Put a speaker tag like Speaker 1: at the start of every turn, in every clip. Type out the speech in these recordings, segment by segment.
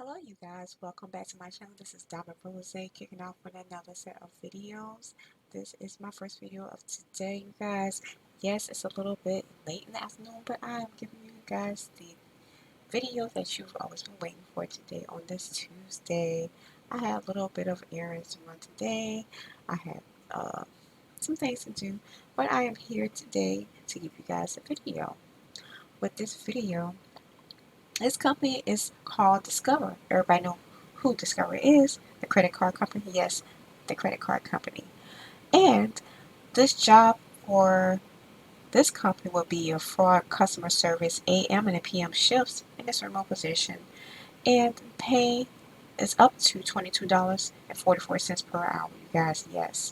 Speaker 1: Hello you guys, welcome back to my channel. This is Diamond Rose kicking off with another set of videos. This is my first video of today, you guys. Yes, it's a little bit late in the afternoon, but I am giving you guys the video that you've always been waiting for today on this Tuesday. I had a little bit of errands to run today. I had some things to do, but I am here today to give you guys a video. With this video, this company is called Discover. Everybody know who Discover is. The credit card company. Yes, the credit card company. And this job for this company will be a fraud customer service AM and PM shifts in this remote position. And pay is up to $22.44 per hour, you guys. Yes.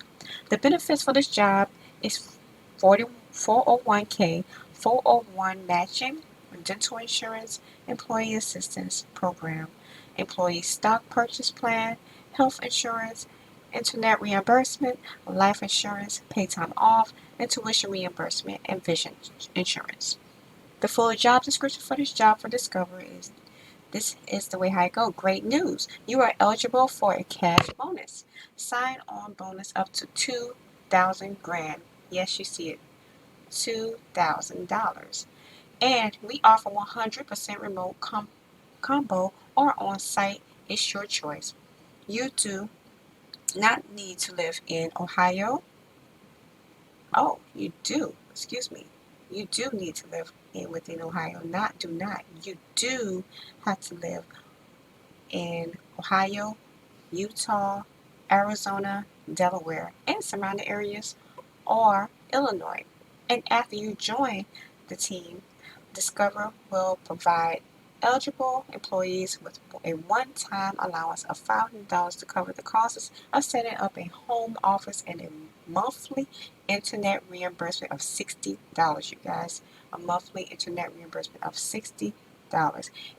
Speaker 1: The benefits for this job is 401k, 401 matching, dental insurance, employee assistance program, employee stock purchase plan, health insurance, internet reimbursement, life insurance, pay time off, and tuition reimbursement, and vision insurance. The full job description for this job for Discover is this is the way I go. Great news. You are eligible for a cash bonus. Sign on bonus up to 2,000 grand. Yes, you see it. $2,000. And we offer 100% remote combo or on site. It's your choice. You do not need to live in Ohio. Oh, you do. Excuse me. You do need to live within Ohio. Not do not. You do have to live in Ohio, Utah, Arizona, Delaware, and surrounding areas, or Illinois. And after you join the team, Discover will provide eligible employees with a one-time allowance of $500 to cover the costs of setting up a home office and a monthly internet reimbursement of $60, you guys. A monthly internet reimbursement of $60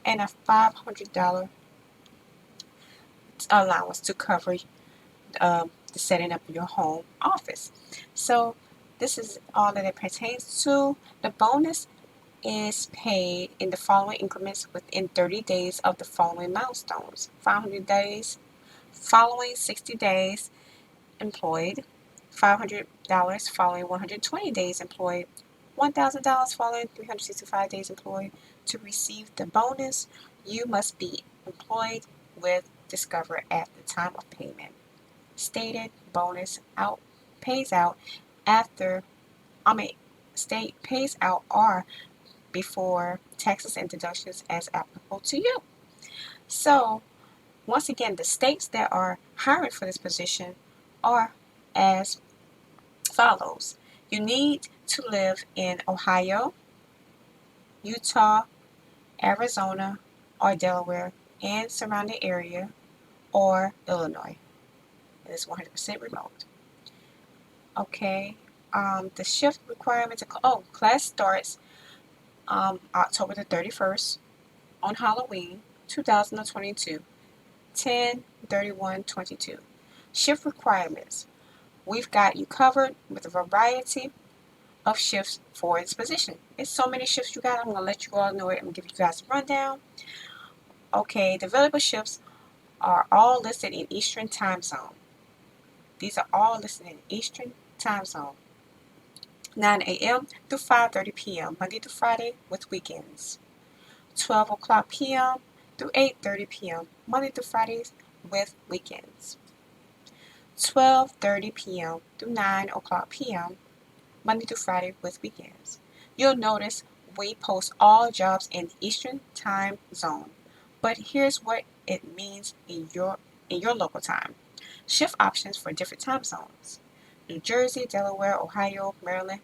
Speaker 1: and a $500 allowance to cover the setting up your home office. So this is all that it pertains to. The bonus is paid in the following increments within 30 days of the following milestones. 500 days following 60 days employed, $500 following 120 days employed, $1,000 following 365 days employed. To receive the bonus, you must be employed with Discover at the time of payment. Stated bonus out pays out after state pays out or before taxes and deductions as applicable to you. So once again, the states that are hiring for this position are as follows. You need to live in Ohio, Utah, Arizona, or Delaware and surrounding area, or Illinois. It is 100% remote. Okay. The shift requirements. Class starts October the 31st on Halloween 2022, 10/31/22. Shift requirements. We've got you covered with a variety of shifts for this position. It's so many shifts you got. I'm going to let you all know it. I'm going to give you guys a rundown. Okay, the available shifts are all listed in Eastern Time Zone. These are all listed in Eastern Time Zone. 9 a.m. through 5:30 p.m. Monday through Friday with weekends. 12 o'clock p.m. through 8:30 p.m. Monday through Fridays with weekends. 12:30 p.m. through 9 o'clock p.m. Monday through Friday with weekends. You'll notice we post all jobs in Eastern Time Zone, but here's what it means in your local time. Shift options for different time zones. New Jersey, Delaware, Ohio, Maryland,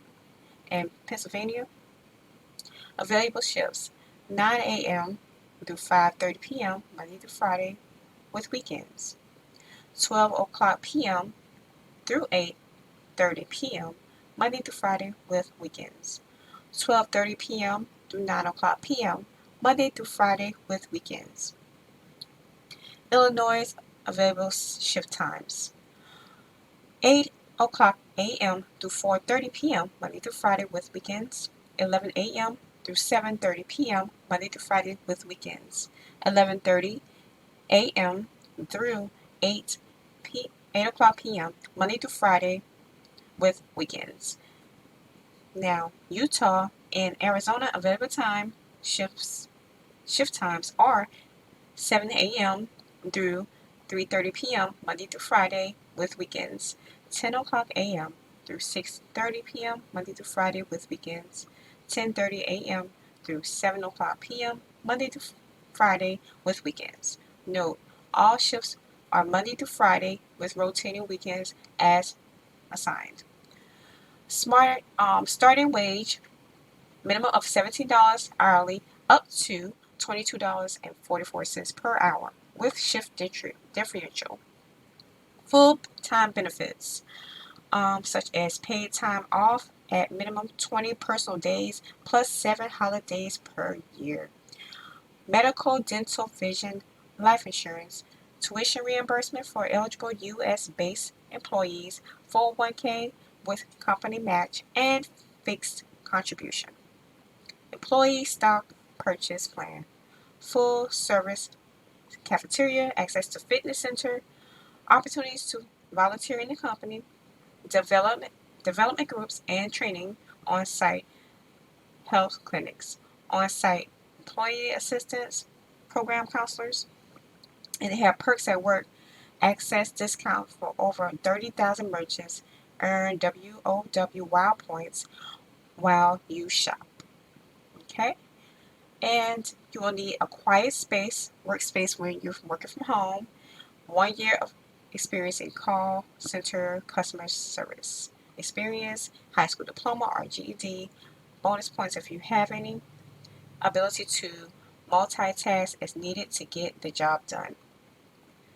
Speaker 1: and Pennsylvania. Available shifts 9 a.m. through 5:30 p.m. Monday through Friday with weekends. 12 o'clock p.m. through 8:30 p.m. Monday through Friday with weekends. 12:30 p.m. through 9 o'clock p.m. Monday through Friday with weekends. Illinois available shift times. 8 o'clock a.m. through 4:30 p.m. Monday through Friday with weekends. 11 a.m. through 7:30 p.m. Monday through Friday with weekends. 11:30 a.m. through 8 o'clock p.m. Monday through Friday with weekends. Now, Utah and Arizona available shift times are 7 a.m. through 3:30 p.m. Monday through Friday with weekends. 10 o'clock a.m. through 6:30 p.m. Monday through Friday with weekends. 10:30 a.m. through 7 o'clock p.m. Monday through Friday with weekends. Note, all shifts are Monday through Friday with rotating weekends as assigned. Starting wage minimum of $17 hourly up to $22.44 per hour with shift differential. Full-time benefits, such as paid time off at minimum 20 personal days plus 7 holidays per year. Medical, dental, vision, life insurance, tuition reimbursement for eligible U.S.-based employees, 401k with company match, and fixed contribution. Employee stock purchase plan, full service cafeteria, access to fitness center, opportunities to volunteer in the company, development groups and training, on-site health clinics, on-site employee assistance, program counselors, and they have perks at work, access discount for over 30,000 merchants, earn WOW Wow points while you shop. Okay? And you will need a quiet workspace when you're working from home, 1 year of experience in call center customer service experience, high school diploma or GED, bonus points if you have any, ability to multitask as needed to get the job done.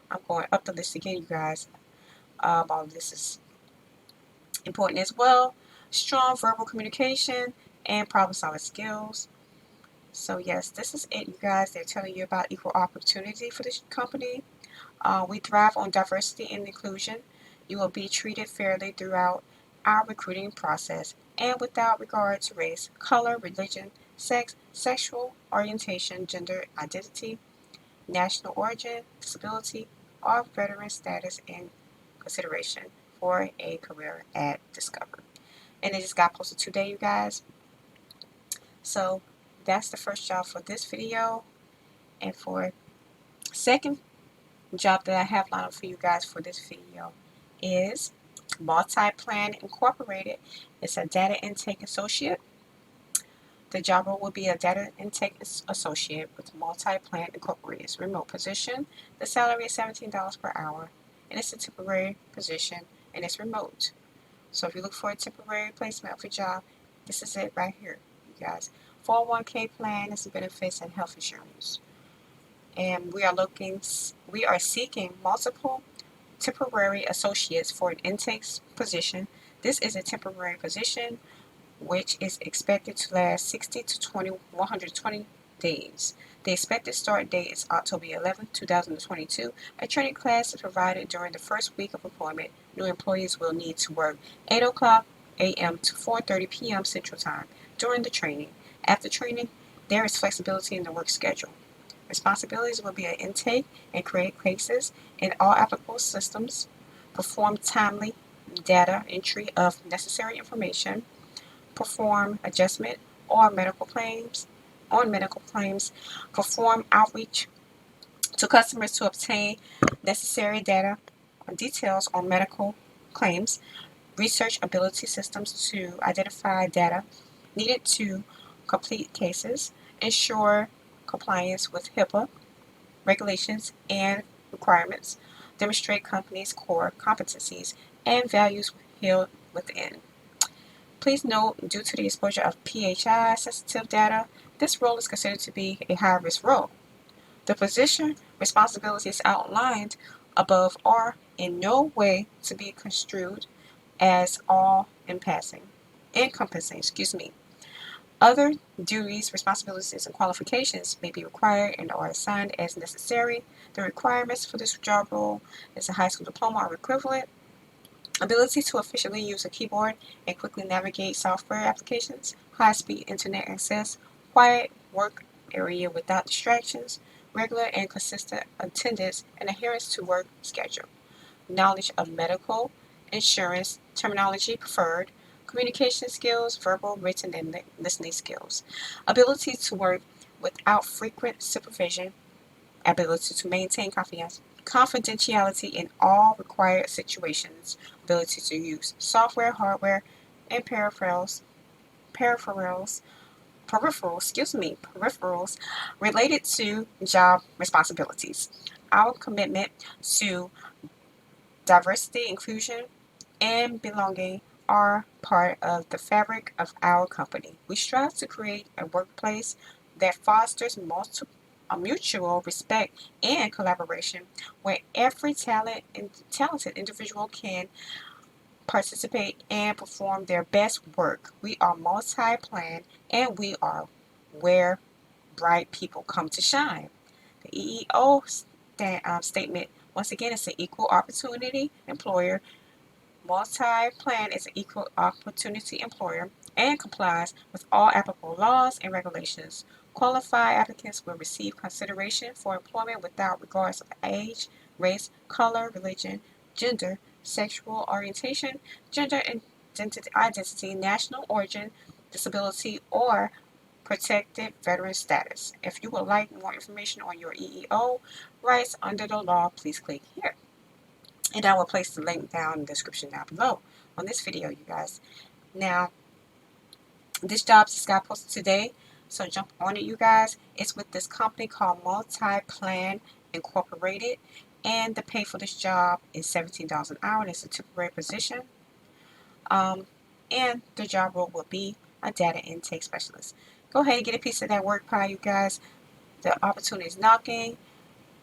Speaker 1: I'm going up the list again, you guys. All this is important as well. Strong verbal communication and problem solving skills. So yes, this is it, you guys. They're telling you about equal opportunity for this company. We thrive on diversity and inclusion. You will be treated fairly throughout our recruiting process and without regard to race, color, religion, sex, sexual orientation, gender identity, national origin, disability, or veteran status in consideration for a career at Discover. And it just got posted today, you guys. So that's the first job for this video. And for second job that I have lined up for you guys for this video is MultiPlan Incorporated. It's a data intake associate. The job role will be a data intake associate with MultiPlan Incorporated. It's a remote position. The salary is $17 per hour, and it's a temporary position, and it's remote. So if you look for a temporary placement for a job, this is it right here, you guys. 401k plan and some benefits and health insurance. And we are seeking multiple temporary associates for an intake position. This is a temporary position which is expected to last 60 to 120 days. The expected start date is October 11, 2022. A training class is provided during the first week of employment. New employees will need to work 8 o'clock a.m. to 4:30 p.m. Central Time during the training. After training, there is flexibility in the work schedule. Responsibilities will be an intake and create cases in all applicable systems, perform timely data entry of necessary information, perform adjustment on medical claims, perform outreach to customers to obtain necessary data or details on medical claims, research ability systems to identify data needed to complete cases, ensure compliance with HIPAA regulations and requirements, demonstrate company's core competencies and values held within. Please note, due to the exposure of PHI sensitive data, this role is considered to be a high-risk role. The position responsibilities outlined above are in no way to be construed as all encompassing. Other duties, responsibilities, and qualifications may be required and are assigned as necessary. The requirements for this job role is a high school diploma or equivalent, ability to efficiently use a keyboard and quickly navigate software applications, high-speed internet access, quiet work area without distractions, regular and consistent attendance and adherence to work schedule, knowledge of medical, insurance, terminology preferred, communication skills, verbal, written, and listening skills, ability to work without frequent supervision, ability to maintain confidentiality in all required situations, ability to use software, hardware, and peripherals, peripherals related to job responsibilities. Our commitment to diversity, inclusion, and belonging are part of the fabric of our company. We strive to create a workplace that fosters mutual respect and collaboration, where every talented individual can participate and perform their best work. We are MultiPlan, and we are where bright people come to shine. The EEO statement, once again, is an equal opportunity employer. MultiPlan is an equal opportunity employer and complies with all applicable laws and regulations. Qualified applicants will receive consideration for employment without regards of age, race, color, religion, gender, sexual orientation, gender identity, national origin, disability, or protected veteran status. If you would like more information on your EEO rights under the law, please click here. And I will place the link down in the description down below on this video, you guys. Now, this job just got posted today, so jump on it, you guys. It's with this company called MultiPlan Incorporated, and the pay for this job is $17 an hour, and it's a temporary position. And the job role will be a data intake specialist. Go ahead and get a piece of that work pie, you guys. The opportunity is knocking.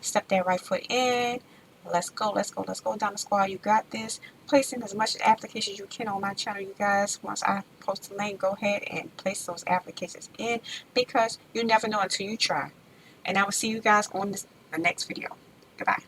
Speaker 1: Step that right foot in. Let's go, let's go, let's go. Down the squad, you got this. Place in as much applications you can on my channel, you guys. Once I post the link, go ahead and place those applications in, because you never know until you try. And I will see you guys on the next video. Goodbye.